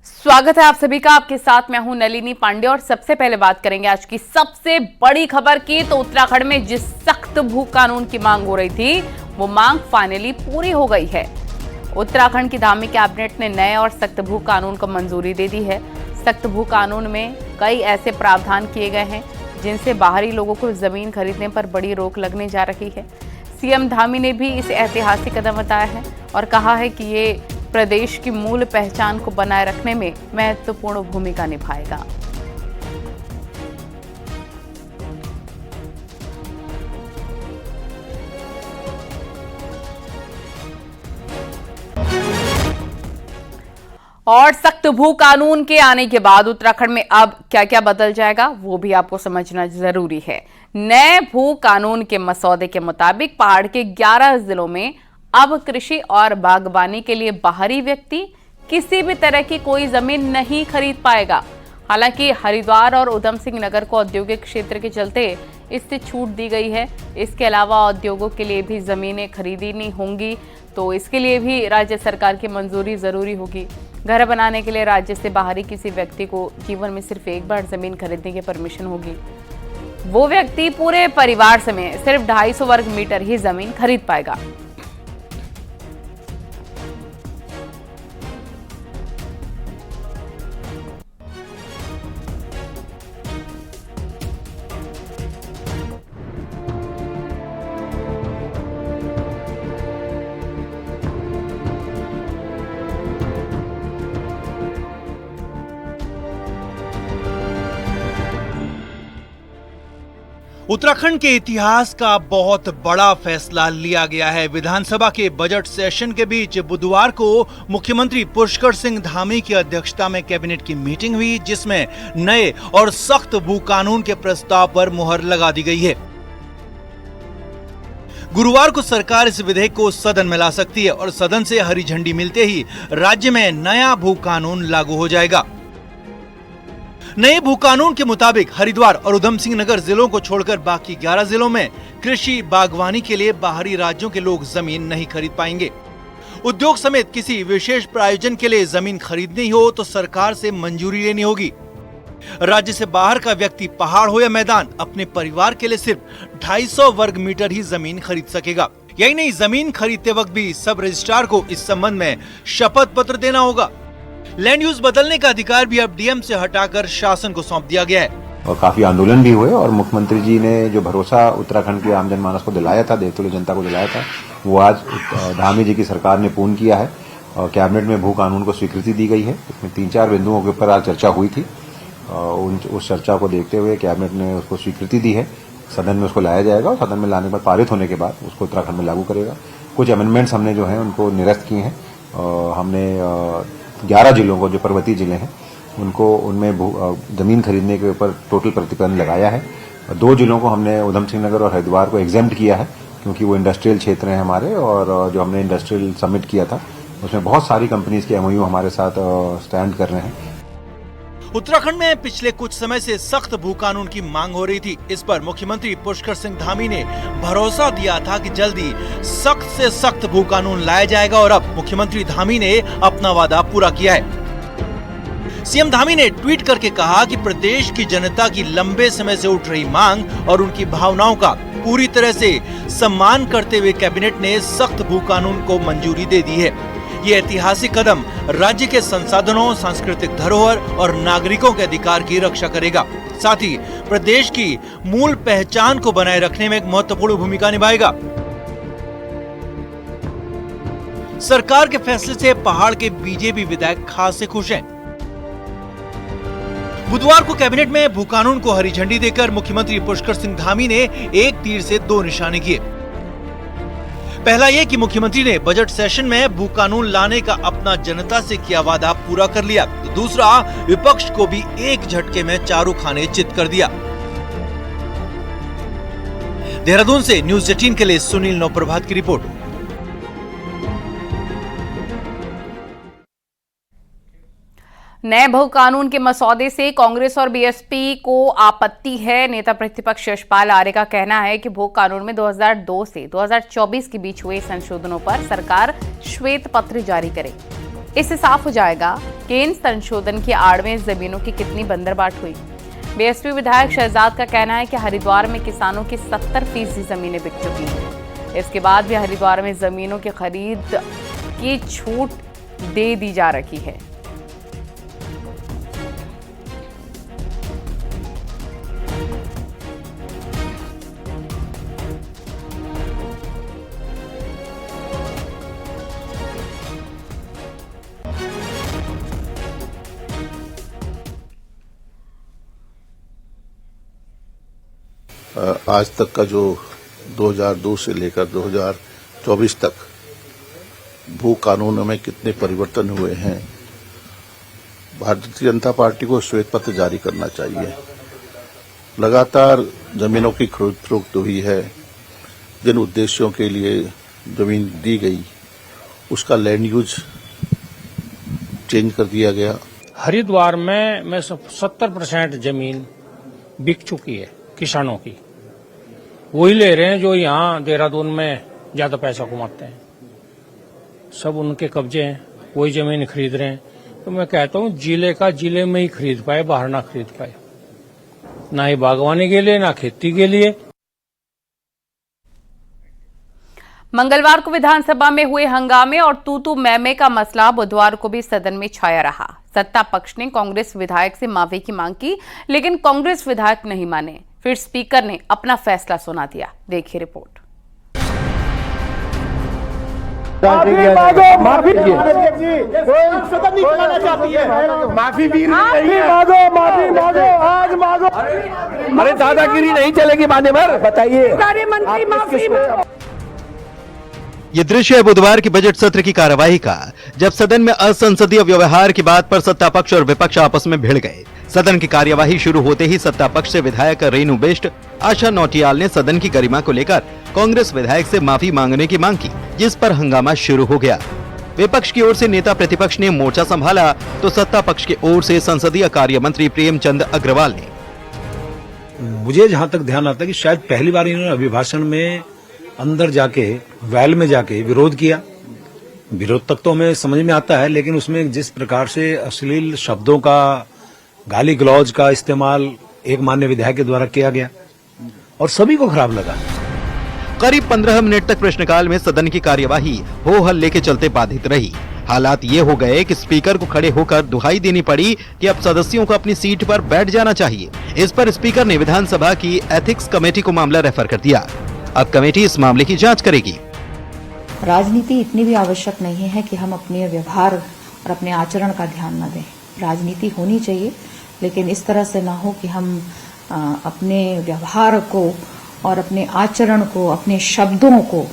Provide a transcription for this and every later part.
स्वागत है आप सभी का। आपके साथ मैं हूं नलिनी पांडे और सबसे पहले बात करेंगे आज की सबसे बड़ी खबर की। तो उत्तराखंड में जिस सख्त भू कानून की मांग हो रही थी वो मांग फाइनली पूरी हो गई है। उत्तराखंड की धामी कैबिनेट ने नए और सख्त भू कानून को मंजूरी दे दी है। सख्त भू कानून में कई ऐसे प्रावधान किए गए हैं जिनसे बाहरी लोगों को जमीन खरीदने पर बड़ी रोक लगने जा रही है। सीएम धामी ने भी इसे ऐतिहासिक कदम बताया है और कहा है कि ये प्रदेश की मूल पहचान को बनाए रखने में महत्वपूर्ण भूमिका निभाएगा। और सख्त भू कानून के आने के बाद उत्तराखंड में अब क्या क्या बदल जाएगा वो भी आपको समझना जरूरी है। नए भू कानून के मसौदे के मुताबिक पहाड़ के 11 जिलों में अब कृषि और बागवानी के लिए बाहरी व्यक्ति किसी भी तरह की कोई जमीन नहीं खरीद पाएगा। हालांकि हरिद्वार और उधम सिंह नगर को औद्योगिक क्षेत्र के चलते इससे छूट दी गई है। इसके अलावा उद्योगों के लिए भी जमीनें खरीदनी होंगी, तो इसके लिए भी राज्य सरकार की मंजूरी जरूरी होगी। घर बनाने के लिए राज्य से बाहरी किसी व्यक्ति को जीवन में सिर्फ एक बार जमीन खरीदने की परमिशन होगी। वो व्यक्ति पूरे परिवार समेत सिर्फ 250 वर्ग मीटर ही जमीन खरीद पाएगा। उत्तराखंड के इतिहास का बहुत बड़ा फैसला लिया गया है। विधानसभा के बजट सेशन के बीच बुधवार को मुख्यमंत्री पुष्कर सिंह धामी की अध्यक्षता में कैबिनेट की मीटिंग हुई, जिसमें नए और सख्त भू कानून के प्रस्ताव पर मुहर लगा दी गई है। गुरुवार को सरकार इस विधेयक को सदन में ला सकती है और सदन से हरी झंडी मिलते ही राज्य में नया भू कानून लागू हो जाएगा। नए भू कानून के मुताबिक हरिद्वार और उधम सिंह नगर जिलों को छोड़कर बाकी 11 जिलों में कृषि बागवानी के लिए बाहरी राज्यों के लोग जमीन नहीं खरीद पाएंगे। उद्योग समेत किसी विशेष प्रयोजन के लिए जमीन खरीदनी हो तो सरकार से मंजूरी लेनी होगी। राज्य से बाहर का व्यक्ति पहाड़ हो या मैदान अपने परिवार के लिए सिर्फ 250 वर्ग मीटर ही जमीन खरीद सकेगा। यही नहीं, जमीन खरीदते वक्त भी सब रजिस्ट्रार को इस संबंध में शपथ पत्र देना होगा। लैंड यूज बदलने का अधिकार भी अब डीएम से हटाकर शासन को सौंप दिया गया है। और काफी आंदोलन भी हुए और मुख्यमंत्री जी ने जो भरोसा उत्तराखंड की आम जनमानस को दिलाया था, देवतुल्य जनता को दिलाया था, वो आज धामी जी की सरकार ने पूर्ण किया है। और कैबिनेट में भू कानून को स्वीकृति दी गई है। इसमें 3-4 बिंदुओं के ऊपर आज चर्चा हुई थी। उस चर्चा को देखते हुए कैबिनेट ने उसको स्वीकृति दी है। सदन में उसको लाया जाएगा और सदन में लाने के बाद पारित होने के बाद उसको उत्तराखंड में लागू करेगा। कुछ अमेंडमेंट्स हमने जो है उनको निरस्त किए हैं। हमने 11 जिलों को, जो पर्वतीय जिले हैं, उनको उनमें जमीन खरीदने के ऊपर टोटल प्रतिबंध लगाया है। 2 जिलों को हमने, उधम सिंह नगर और हरिद्वार को एग्जेम्प्ट किया है क्योंकि वो इंडस्ट्रियल क्षेत्र हैं हमारे। और जो हमने इंडस्ट्रियल समिट किया था उसमें बहुत सारी कंपनीज के एमओयू हमारे साथ स्टैंड कर रहे हैं। उत्तराखंड में पिछले कुछ समय से सख्त भू कानून की मांग हो रही थी। इस पर मुख्यमंत्री पुष्कर सिंह धामी ने भरोसा दिया था कि जल्दी सख्त से सख्त भू कानून लाया जाएगा और अब मुख्यमंत्री धामी ने अपना वादा पूरा किया है। सीएम धामी ने ट्वीट करके कहा कि प्रदेश की जनता की लंबे समय से उठ रही मांग और उनकी भावनाओं का पूरी तरह से सम्मान करते हुए कैबिनेट ने सख्त भू कानून को मंजूरी दे दी है। ये ऐतिहासिक कदम राज्य के संसाधनों, सांस्कृतिक धरोहर और नागरिकों के अधिकार की रक्षा करेगा। साथ ही प्रदेश की मूल पहचान को बनाए रखने में एक महत्वपूर्ण भूमिका निभाएगा। सरकार के फैसले से पहाड़ के बीजेपी विधायक खासे खुश हैं। बुधवार को कैबिनेट में भू कानून को हरी झंडी देकर मुख्यमंत्री पुष्कर सिंह धामी ने एक तीर से 2 निशाने किए। पहला ये कि मुख्यमंत्री ने बजट सेशन में भू कानून लाने का अपना जनता से किया वादा पूरा कर लिया। तो दूसरा, विपक्ष को भी एक झटके में चारों खाने चित कर दिया। देहरादून से न्यूज़ 18 के लिए सुनील नवप्रभात की रिपोर्ट। नए भू कानून के मसौदे से कांग्रेस और बीएसपी को आपत्ति है। नेता प्रतिपक्ष यशपाल आर्य का कहना है कि भू कानून में 2002 से 2024 के बीच हुए संशोधनों पर सरकार श्वेत पत्र जारी करे। इससे साफ हो जाएगा कि इन संशोधन की आड़ में जमीनों की कितनी बंदरबाट हुई। बीएसपी विधायक शहजाद का कहना है कि हरिद्वार में किसानों की 70% जमीनें बिक चुकी हैं। इसके बाद भी हरिद्वार में जमीनों की खरीद की छूट दे दी जा रही है। आज तक का जो 2002 से लेकर 2024 तक भू कानूनों में कितने परिवर्तन हुए हैं, भारतीय जनता पार्टी को श्वेत पत्र जारी करना चाहिए। लगातार जमीनों की खरीद फरोख्त हुई है। जिन उद्देश्यों के लिए जमीन दी गई उसका लैंड यूज चेंज कर दिया गया। हरिद्वार में 70% जमीन बिक चुकी है किसानों की। वही ले रहे हैं जो यहाँ देहरादून में ज्यादा पैसा कमाते हैं, सब उनके कब्जे हैं, वही जमीन खरीद रहे हैं। तो मैं कहता हूँ जिले का जिले में ही खरीद पाए, बाहर ना खरीद पाए, ना ही बागवानी के लिए ना खेती के लिए। मंगलवार को विधानसभा में हुए हंगामे और तू मैमे का मसला बुधवार को भी सदन में छाया रहा। सत्ता पक्ष ने कांग्रेस विधायक से माफी की मांग की, लेकिन कांग्रेस विधायक नहीं माने। फिर स्पीकर ने अपना फैसला सुना दिया। देखिए रिपोर्ट। माफी मांगो। अरे दादागिरी नहीं चलेगी माने भर, बताइए। मंत्री माफी। ये दृश्य है बुधवार की बजट सत्र की कार्यवाही का, जब सदन में असंसदीय व्यवहार की बात पर सत्ता पक्ष और विपक्ष आपस में भिड़ गए। सदन की कार्यवाही शुरू होते ही सत्ता पक्ष से विधायक रेणु बिष्ट, आशा नौटियाल ने सदन की गरिमा को लेकर कांग्रेस विधायक से माफी मांगने की मांग की, जिस पर हंगामा शुरू हो गया। विपक्ष की ओर से नेता प्रतिपक्ष ने मोर्चा संभाला तो सत्ता पक्ष की ओर से संसदीय कार्य मंत्री प्रेमचंद अग्रवाल ने, मुझे जहां तक ध्यान आता है कि शायद पहली बार इन्होंने अभिभाषण में अंदर जाके वैल में जाके विरोध किया। विरोध तक तो हमें समझ में आता है, लेकिन उसमें जिस प्रकार से अश्लील शब्दों का, गाली गलौज का इस्तेमाल एक माननीय विधायक के द्वारा किया गया और सभी को खराब लगा। करीब 15 मिनट तक प्रश्नकाल में सदन की कार्यवाही हो हल्ले के चलते बाधित रही। हालात ये हो गए कि स्पीकर को खड़े होकर दुहाई देनी पड़ी कि अब सदस्यों को अपनी सीट पर बैठ जाना चाहिए। इस पर स्पीकर ने विधानसभा की एथिक्स कमेटी को मामला रेफर कर दिया। अब कमेटी इस मामले की जांच करेगी। राजनीति इतनी भी आवश्यक नहीं है कि हम अपने व्यवहार और अपने आचरण का ध्यान न दें। राजनीति होनी चाहिए, लेकिन इस तरह से ना हो कि हम अपने व्यवहार को और अपने आचरण को, अपने शब्दों को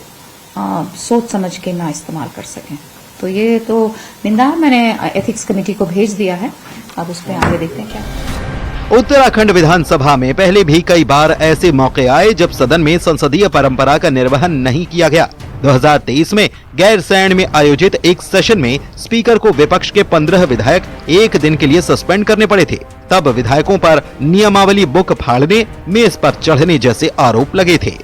सोच समझ के ना इस्तेमाल कर सकें। तो ये तो निंदा है, मैंने एथिक्स कमेटी को भेज दिया है। अब उसमें आगे देखते हैं क्या। उत्तराखंड विधानसभा में पहले भी कई बार ऐसे मौके आए जब सदन में संसदीय परंपरा का निर्वहन नहीं किया गया। 2023 में गैरसैंण में आयोजित एक सेशन में स्पीकर को विपक्ष के 15 विधायक एक दिन के लिए सस्पेंड करने पड़े थे। तब विधायकों पर नियमावली बुक फाड़ने, मेज पर चढ़ने जैसे आरोप लगे थे।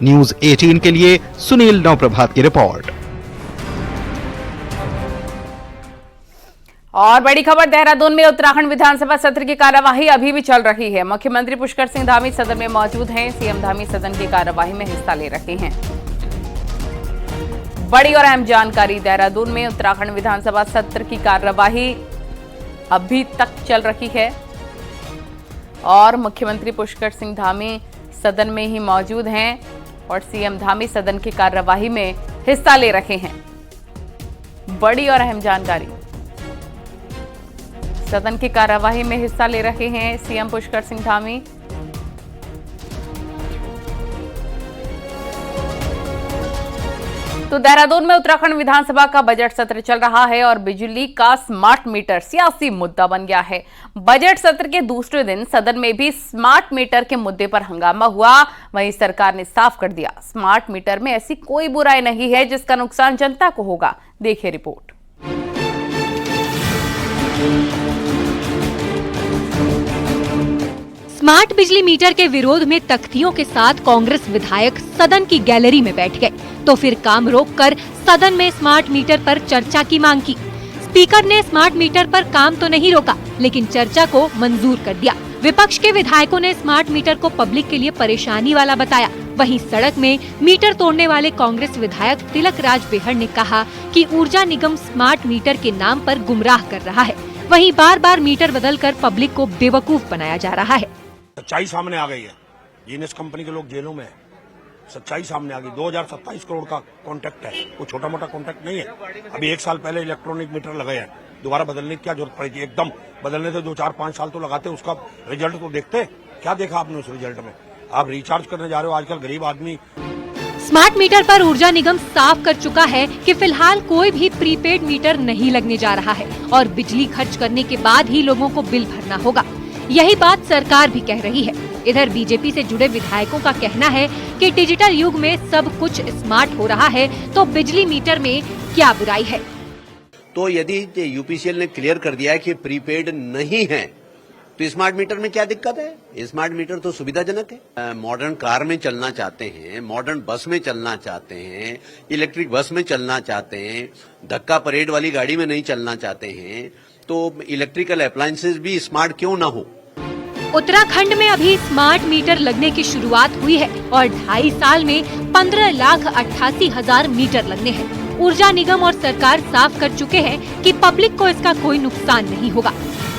न्यूज़ 18 के लिए सुनील नवप्रभात की रिपोर्ट। और बड़ी खबर, देहरादून में उत्तराखंड विधानसभा सत्र की कार्यवाही अभी भी चल रही है। मुख्यमंत्री पुष्कर सिंह धामी सदन में मौजूद हैं। सीएम धामी सदन की कार्यवाही में हिस्सा ले रहे हैं। बड़ी और अहम जानकारी, देहरादून में उत्तराखंड विधानसभा सत्र की कार्यवाही अभी तक चल रही है और मुख्यमंत्री पुष्कर सिंह धामी सदन में ही मौजूद हैं और सीएम धामी सदन की कार्यवाही में हिस्सा ले रहे हैं। बड़ी और अहम जानकारी, सदन की कार्यवाही में हिस्सा ले रहे हैं सीएम पुष्कर सिंह धामी। तो देहरादून में उत्तराखंड विधानसभा का बजट सत्र चल रहा है और बिजली का स्मार्ट मीटर सियासी मुद्दा बन गया है। बजट सत्र के दूसरे दिन सदन में भी स्मार्ट मीटर के मुद्दे पर हंगामा हुआ। वहीं सरकार ने साफ कर दिया, स्मार्ट मीटर में ऐसी कोई बुराई नहीं है जिसका नुकसान जनता को होगा। देखिए रिपोर्ट। स्मार्ट बिजली मीटर के विरोध में तख्तियों के साथ कांग्रेस विधायक सदन की गैलरी में बैठ गए, तो फिर काम रोककर सदन में स्मार्ट मीटर पर चर्चा की मांग की। स्पीकर ने स्मार्ट मीटर पर काम तो नहीं रोका, लेकिन चर्चा को मंजूर कर दिया। विपक्ष के विधायकों ने स्मार्ट मीटर को पब्लिक के लिए परेशानी वाला बताया। वहीं सड़क में मीटर तोड़ने वाले कांग्रेस विधायक तिलक राज बेहड़ ने कहा कि ऊर्जा निगम स्मार्ट मीटर के नाम पर गुमराह कर रहा है। वहीं बार बार मीटर बदलकर पब्लिक को बेवकूफ बनाया जा रहा है। सच्चाई सामने आ गई है। जीनियस कंपनी के लोग जेलों में हैं। सच्चाई सामने आ गई। 2027 करोड़ का कॉन्ट्रैक्ट है, वो छोटा मोटा कॉन्ट्रैक्ट नहीं है। अभी 1 साल पहले इलेक्ट्रॉनिक मीटर लगाए हैं, दोबारा बदलने की क्या जरूरत पड़ी थी? एकदम बदलने से 2-4-5 साल तो लगाते, उसका रिजल्ट तो देखते। क्या देखा आपने उस रिजल्ट में? आप रिचार्ज करने जा रहे हो, आजकल गरीब आदमी। स्मार्ट मीटर पर ऊर्जा निगम साफ कर चुका है कि फिलहाल कोई भी प्रीपेड मीटर नहीं लगने जा रहा है और बिजली खर्च करने के बाद ही लोगों को बिल भरना होगा। यही बात सरकार भी कह रही है। इधर बीजेपी से जुड़े विधायकों का कहना है कि डिजिटल युग में सब कुछ स्मार्ट हो रहा है, तो बिजली मीटर में क्या बुराई है? तो यदि यूपीसीएल ने क्लियर कर दिया है कि प्रीपेड नहीं है, तो स्मार्ट मीटर में क्या दिक्कत है? स्मार्ट मीटर तो सुविधाजनक है। मॉडर्न कार में चलना चाहते हैं, मॉडर्न बस में चलना चाहते हैं, इलेक्ट्रिक बस में चलना चाहते हैं, धक्का परेड वाली गाड़ी में नहीं चलना चाहते हैं, तो इलेक्ट्रिकल अप्लायंसेस भी स्मार्ट क्यों ना हो? उत्तराखंड में अभी स्मार्ट मीटर लगने की शुरुआत हुई है और 2.5 साल में 15,88,000 मीटर लगने हैं। ऊर्जा निगम और सरकार साफ कर चुके हैं कि पब्लिक को इसका कोई नुकसान नहीं होगा,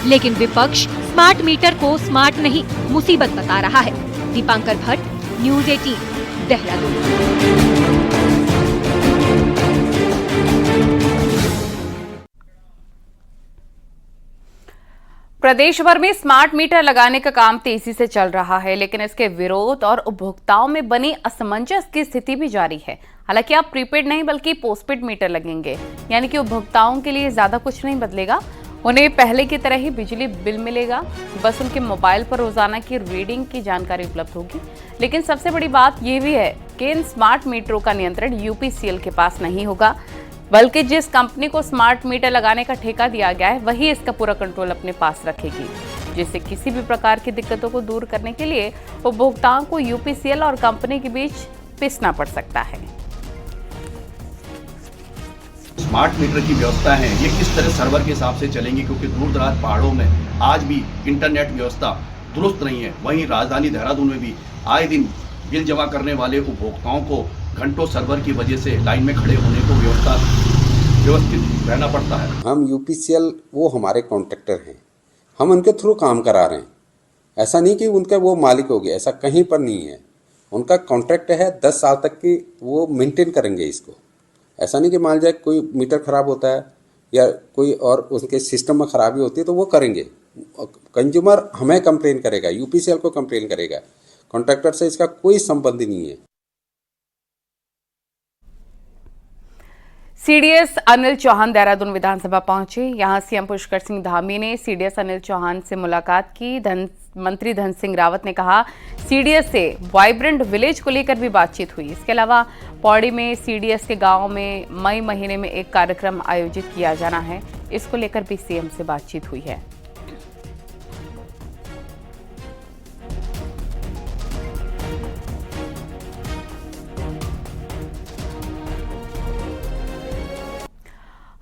लेकिन विपक्ष स्मार्ट मीटर को स्मार्ट नहीं मुसीबत बता रहा है। दीपांकर भट्ट, न्यूज़ 18, देहरादून। प्रदेश भर में स्मार्ट मीटर लगाने का काम तेजी से चल रहा है, लेकिन इसके विरोध और उपभोक्ताओं में बनी असमंजस की स्थिति भी जारी है। हालांकि अब प्रीपेड नहीं बल्कि पोस्टपेड मीटर लगेंगे, यानी कि उपभोक्ताओं के लिए ज्यादा कुछ नहीं बदलेगा। उन्हें पहले की तरह ही बिजली बिल मिलेगा, बस उनके मोबाइल पर रोजाना की रीडिंग की जानकारी उपलब्ध होगी। लेकिन सबसे बड़ी बात यह भी है कि इन स्मार्ट मीटरों का नियंत्रण यूपीसीएल के पास नहीं होगा, बल्कि जिस कंपनी को स्मार्ट मीटर लगाने का ठेका दिया गया है वही इसका पूरा कंट्रोल अपने पास रखेगी, जिससे किसी भी प्रकार की दिक्कतों को दूर करने के लिए उपभोक्ताओं को यूपीसीएल और कंपनी के बीच पिसना पड़ सकता है। स्मार्ट मीटर की व्यवस्था है, ये किस तरह सर्वर के हिसाब से चलेंगी, क्योंकि दूर दराज पहाड़ों में आज भी इंटरनेट व्यवस्था दुरुस्त नहीं है। वहीं राजधानी देहरादून में भी आए दिन बिल जमा करने वाले उपभोक्ताओं को घंटों सर्वर की वजह से लाइन में खड़े होने को व्यवस्थित रहना पड़ता है। हम यूपीसीएल वो हमारे कॉन्ट्रैक्टर हैं, हम उनके थ्रू काम करा रहे हैं। ऐसा नहीं कि उनका वो मालिक हो गया, ऐसा कहीं पर नहीं है। उनका कॉन्ट्रैक्ट है 10 साल तक की, वो मेंटेन करेंगे इसको। ऐसा नहीं कि मान जाए कोई मीटर खराब होता है या कोई और उनके सिस्टम में खराबी होती है तो वो करेंगे। कंज्यूमर हमें कंप्लेन करेगा, यूपीसीएल को कंप्लेन करेगा, कॉन्ट्रैक्टर से इसका कोई संबंध नहीं है। सीडीएस अनिल चौहान देहरादून विधानसभा पहुंचे। यहां सीएम पुष्कर सिंह धामी ने सीडीएस अनिल चौहान से मुलाकात की। मंत्री धन सिंह रावत ने कहा सीडीएस से वाइब्रेंट विलेज को लेकर भी बातचीत हुई। इसके अलावा पौड़ी में सीडीएस के गांव में मई महीने में एक कार्यक्रम आयोजित किया जाना है, इसको लेकर भी सीएम से बातचीत हुई है।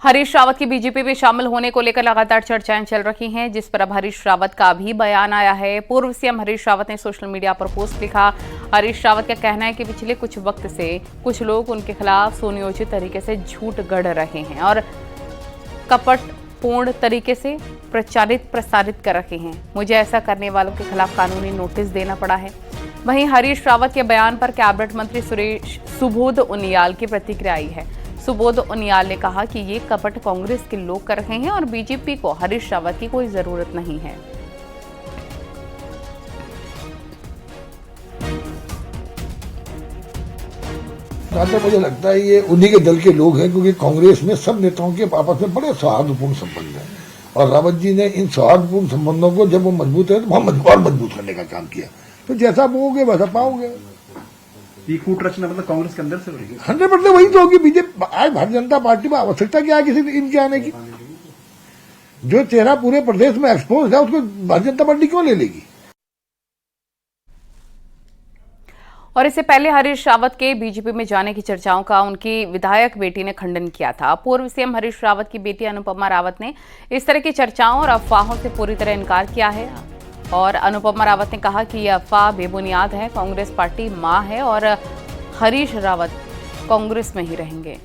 हरीश रावत की बीजेपी में शामिल होने को लेकर लगातार चर्चाएं चल रही हैं, जिस पर अब हरीश रावत का भी बयान आया है। पूर्व सीएम हरीश रावत ने सोशल मीडिया पर पोस्ट लिखा। हरीश रावत का कहना है कि पिछले कुछ वक्त से कुछ लोग उनके खिलाफ सुनियोजित तरीके से झूठ गढ़ रहे हैं और कपटपूर्ण तरीके से प्रसारित कर रहे हैं। मुझे ऐसा करने वालों के खिलाफ कानूनी नोटिस देना पड़ा है। वहीं हरीश रावत के बयान पर कैबिनेट मंत्री सुबोध उनियाल की प्रतिक्रिया आई है। सुबोध उनियाल ने कहा कि ये कपट कांग्रेस के लोग कर रहे हैं और बीजेपी को हरीश रावत की कोई जरूरत नहीं है। जहाँ तक मुझे लगता है ये उन्हीं के दल के लोग हैं, क्योंकि कांग्रेस में सब नेताओं के आपस में बड़े सौहार्दपूर्ण संबंध हैं और रावत जी ने इन सौहार्दपूर्ण संबंधों को जब वो मजबूत है तो वहां और मजबूत करने का काम किया। तो जैसा बोगे वैसा पाओगे। फूट रचना मतलब कांग्रेस के अंदर से 100% वही तो होगी। बीजेपी आज भारतीय जनता पार्टी में आवश्यकता क्या है किसी इनके आने की? जो चेहरा पूरे प्रदेश में एक्सपोज है उसको भारतीय जनता पार्टी क्यों ले लेगी? और इससे पहले हरीश रावत के बीजेपी में जाने की चर्चाओं का उनकी विधायक बेटी ने खंडन किया था। पूर्व सीएम हरीश रावत की बेटी अनुपमा रावत ने इस तरह की चर्चाओं और अफवाहों से पूरी तरह इनकार किया है और अनुपमा रावत ने कहा कि यह अफवाह बेबुनियाद है। कांग्रेस पार्टी मां है और हरीश रावत कांग्रेस में ही रहेंगे।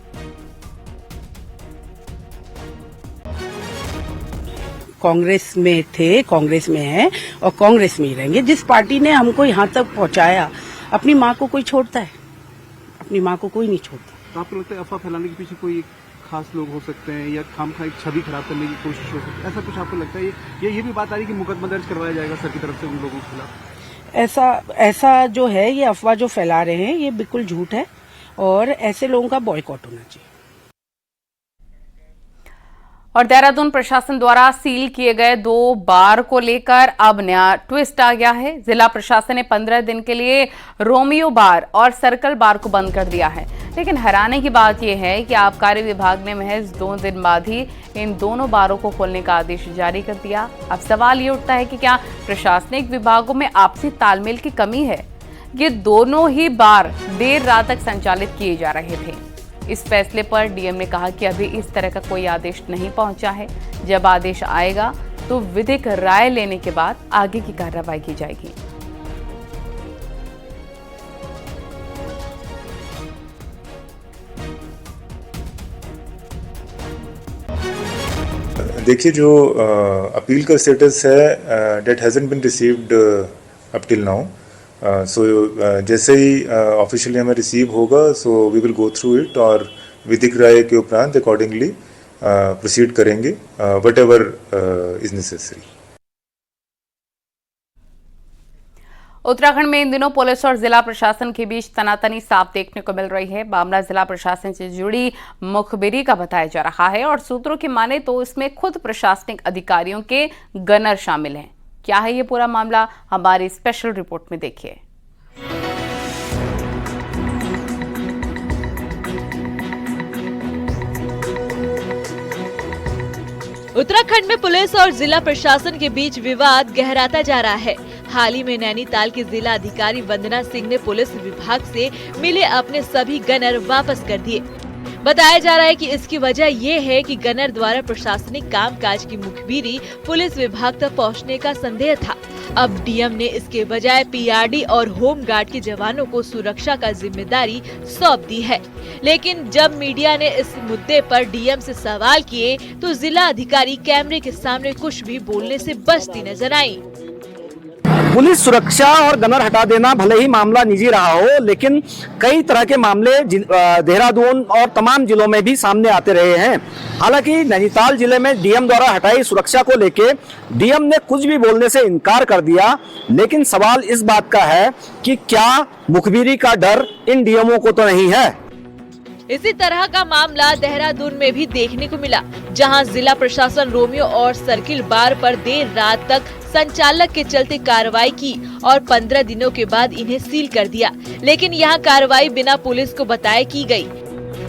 कांग्रेस में थे, कांग्रेस में हैं और कांग्रेस में ही रहेंगे। जिस पार्टी ने हमको यहाँ तक पहुँचाया, अपनी माँ को कोई छोड़ता है? अपनी माँ को कोई नहीं छोड़ता। तो आपको लगता है अफवाह फैलाने के पीछे कोई खास लोग हो सकते हैं या खामखा एक छवि खराब करने की कोशिश हो सकती है, ऐसा कुछ आपको लगता है? ये भी बात आ रही है कि मुकदमा दर्ज करवाया जाएगा सर की तरफ से उन लोगों के खिलाफ। ऐसा जो है, ये अफवाह जो फैला रहे हैं, ये बिल्कुल झूठ है और ऐसे लोगों का बॉयकॉट होना चाहिए। और देहरादून प्रशासन द्वारा सील किए गए 2 बार को लेकर अब नया ट्विस्ट आ गया है। जिला प्रशासन ने 15 दिन के लिए रोमियो बार और सर्कल बार को बंद कर दिया है। लेकिन हैरानी की बात यह है कि आबकारी विभाग ने महज 2 दिन बाद ही इन दोनों बारों को खोलने का आदेश जारी कर दिया। अब सवाल ये उठता है कि क्या प्रशासनिक विभागों में आपसी तालमेल की कमी है? ये दोनों ही बार देर रात तक संचालित किए जा रहे थे। इस फैसले पर डीएम ने कहा कि अभी इस तरह का कोई आदेश नहीं पहुंचा है। जब आदेश आएगा तो विधिक राय लेने के बाद आगे की कार्रवाई की जाएगी। देखिए, जो अपील का स्टेटस है, that hasn't been received up till now. So जैसे ही ऑफिशियली हमें रिसीव होगा, so we will go through it और विधिक राय के उपरांत अकॉर्डिंगली प्रोसीड करेंगे whatever is necessary. Uttarakhand में इन दिनों पुलिस और जिला प्रशासन के बीच तनातनी साफ देखने को मिल रही है। मामला जिला प्रशासन से जुड़ी मुखबिरी का बताया जा रहा है और सूत्रों की माने तो इसमें खुद प्रशासनिक अधिकारियों के गनर शामिल हैं। क्या है ये पूरा मामला, हमारी स्पेशल रिपोर्ट में देखिए। उत्तराखंड में पुलिस और जिला प्रशासन के बीच विवाद गहराता जा रहा है। हाल ही में नैनीताल की जिला अधिकारी वंदना सिंह ने पुलिस विभाग से मिले अपने सभी गनर वापस कर दिए। बताया जा रहा है कि इसकी वजह ये है कि गनर द्वारा प्रशासनिक कामकाज की मुखबिरी पुलिस विभाग तक पहुंचने का संदेह था। अब डीएम ने इसके बजाय पीआरडी और होम गार्ड के जवानों को सुरक्षा का जिम्मेदारी सौंप दी है। लेकिन जब मीडिया ने इस मुद्दे पर डीएम से सवाल किए तो जिला अधिकारी कैमरे के सामने कुछ भी बोलने से बचती नजर आई। पुलिस सुरक्षा और गनर हटा देना भले ही मामला निजी रहा हो, लेकिन कई तरह के मामले देहरादून और तमाम जिलों में भी सामने आते रहे हैं। हालांकि नैनीताल जिले में डीएम द्वारा हटाई सुरक्षा को लेके डीएम ने कुछ भी बोलने से इनकार कर दिया, लेकिन सवाल इस बात का है कि क्या मुखबिरी का डर इन डीएमओ को तो नहीं है। इसी तरह का मामला देहरादून में भी देखने को मिला, जहां जिला प्रशासन रोमियो और सर्किल बार पर देर रात तक संचालक के चलते कार्रवाई की और 15 दिनों के बाद इन्हें सील कर दिया। लेकिन यहां कार्रवाई बिना पुलिस को बताए की गई,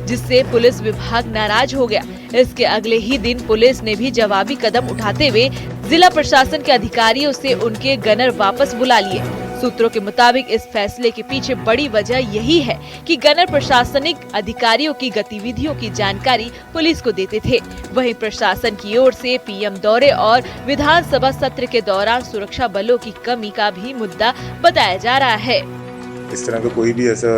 जिससे पुलिस विभाग नाराज हो गया। इसके अगले ही दिन पुलिस ने भी जवाबी कदम उठाते हुए जिला प्रशासन के अधिकारियों से उनके गनर वापस बुला लिए। सूत्रों के मुताबिक इस फैसले के पीछे बड़ी वजह यही है कि गनर प्रशासनिक अधिकारियों की गतिविधियों की जानकारी पुलिस को देते थे। वहीं प्रशासन की ओर से पीएम दौरे और विधानसभा सत्र के दौरान सुरक्षा बलों की कमी का भी मुद्दा बताया जा रहा है। इस तरह का कोई भी ऐसा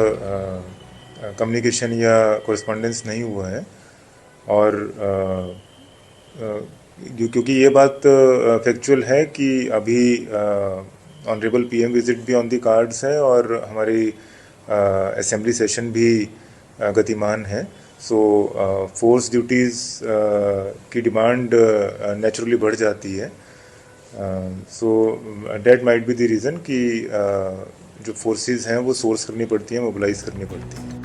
कम्युनिकेशन या कोरेस्पॉन्डेंस नहीं हुआ है और क्योंकि ये बात फैक्चुअल है कि अभी ऑनरेबल पीएम विजिट भी ऑन दी कार्ड्स है और हमारी असेंबली सेशन भी गतिमान है। सो फोर्स ड्यूटीज़ की डिमांड नेचुरली बढ़ जाती है। So that might be the reason कि जो फोर्सेस हैं वो सोर्स करनी पड़ती है, मोबिलाइज करनी पड़ती है।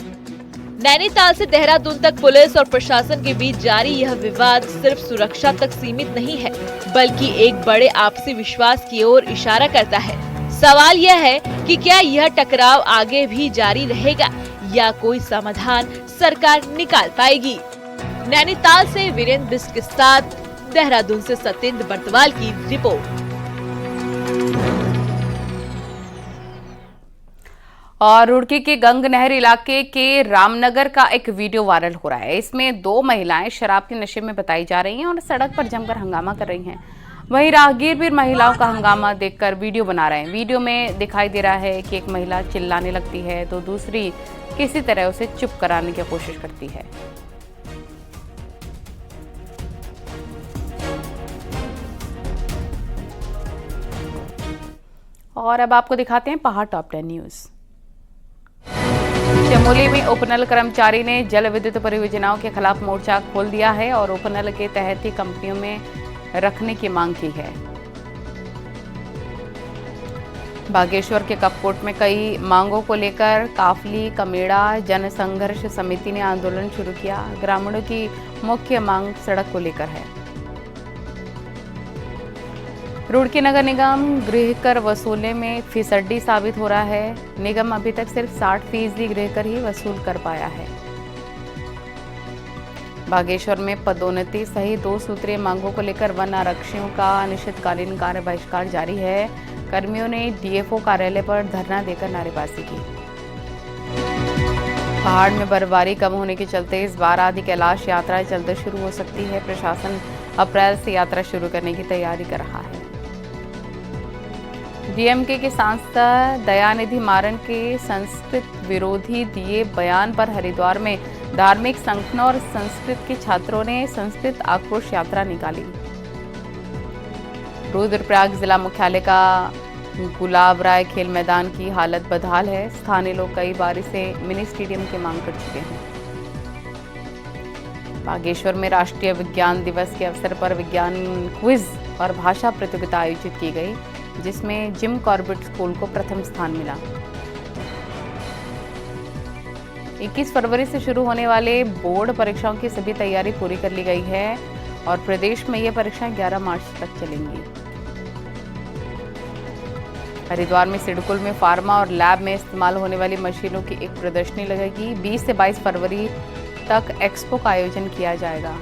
नैनीताल से देहरादून तक पुलिस और प्रशासन के बीच जारी यह विवाद सिर्फ सुरक्षा तक सीमित नहीं है, बल्कि एक बड़े आपसी विश्वास की ओर इशारा करता है। सवाल यह है कि क्या यह टकराव आगे भी जारी रहेगा या कोई समाधान सरकार निकाल पाएगी। नैनीताल से वीरेंद्र बिष्ट के साथ देहरादून से सत्येंद्र बर्तवाल की रिपोर्ट। और रुड़की के गंग नहर इलाके के रामनगर का एक वीडियो वायरल हो रहा है। इसमें 2 महिलाएं शराब के नशे में बताई जा रही हैं और सड़क पर जमकर हंगामा कर रही हैं। वहीं राहगीर भी महिलाओं का हंगामा देखकर वीडियो बना रहे हैं। वीडियो में दिखाई दे रहा है कि एक महिला चिल्लाने लगती है तो दूसरी किसी तरह उसे चुप कराने की कोशिश करती है। और अब आपको दिखाते हैं पहाड़ टॉप 10 न्यूज। चमोली में उपनल कर्मचारी ने जल विद्युत परियोजनाओं के खिलाफ मोर्चा खोल दिया है और उपनल के तहत ही कंपनियों में रखने की मांग की है। बागेश्वर के कपकोट में कई मांगों को लेकर काफली कमेड़ा जन संघर्ष समिति ने आंदोलन शुरू किया। ग्रामीणों की मुख्य मांग सड़क को लेकर है। रुड़की नगर निगम गृहकर वसूलने में फिसड्डी साबित हो रहा है। निगम अभी तक सिर्फ 60% गृहकर ही वसूल कर पाया है। बागेश्वर में पदोन्नति सहित 2 सूत्रीय मांगों को लेकर वन आरक्षियों का अनिश्चितकालीन कार्य बहिष्कार जारी है। कर्मियों ने डीएफओ कार्यालय पर धरना देकर नारेबाजी की। पहाड़ में बर्फबारी कम होने के चलते इस बार आदि कैलाश यात्रा जल्द शुरू हो सकती है। प्रशासन अप्रैल से यात्रा शुरू करने की तैयारी कर रहा है। डीएमके के सांसद दयानिधि मारन के संस्कृत विरोधी दिए बयान पर हरिद्वार में धार्मिक संगठनों और संस्कृत के छात्रों ने संस्कृत आक्रोश यात्रा निकाली। रुद्रप्रयाग जिला मुख्यालय का गुलाब राय खेल मैदान की हालत बदहाल है। स्थानीय लोग कई बार इसे मिनी स्टेडियम की मांग कर चुके हैं। बागेश्वर में राष्ट्रीय विज्ञान दिवस के अवसर पर विज्ञान क्विज और भाषा प्रतियोगिता आयोजित की गई, जिसमें जिम कॉर्बेट स्कूल को प्रथम स्थान मिला। 21 फरवरी से शुरू होने वाले बोर्ड परीक्षाओं की सभी तैयारी पूरी कर ली गई है और प्रदेश में ये परीक्षाएं 11 मार्च तक चलेंगी। हरिद्वार में सिडकुल में फार्मा और लैब में इस्तेमाल होने वाली मशीनों की एक प्रदर्शनी लगेगी। 20 से 22 फरवरी तक एक्सपो का आयोजन किया जाएगा।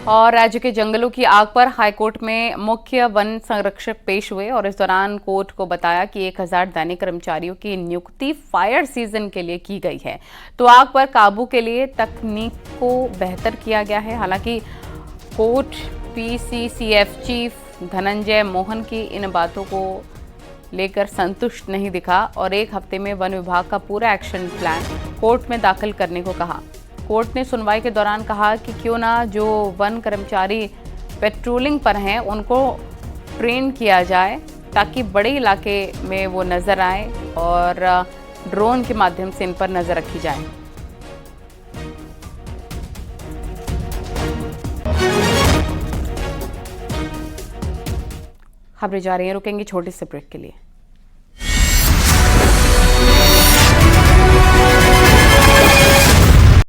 और राज्य के जंगलों की आग पर हाईकोर्ट में मुख्य वन संरक्षक पेश हुए और इस दौरान कोर्ट को बताया कि 1000 दैनिक कर्मचारियों की नियुक्ति फायर सीजन के लिए की गई है, तो आग पर काबू के लिए तकनीक को बेहतर किया गया है। हालांकि court PCCF chief Dhananjay Mohan की इन बातों को लेकर संतुष्ट नहीं दिखा और 1 हफ्ते में वन विभाग का पूरा एक्शन प्लान कोर्ट में दाखिल करने को कहा। कोर्ट ने सुनवाई के दौरान कहा कि क्यों ना जो वन कर्मचारी पेट्रोलिंग पर हैं उनको ट्रेन किया जाए ताकि बड़े इलाके में वो नज़र आए और ड्रोन के माध्यम से इन पर नज़र रखी जाए। खबरें जा रही हैं, रुकेंगे छोटे से ब्रेक के लिए।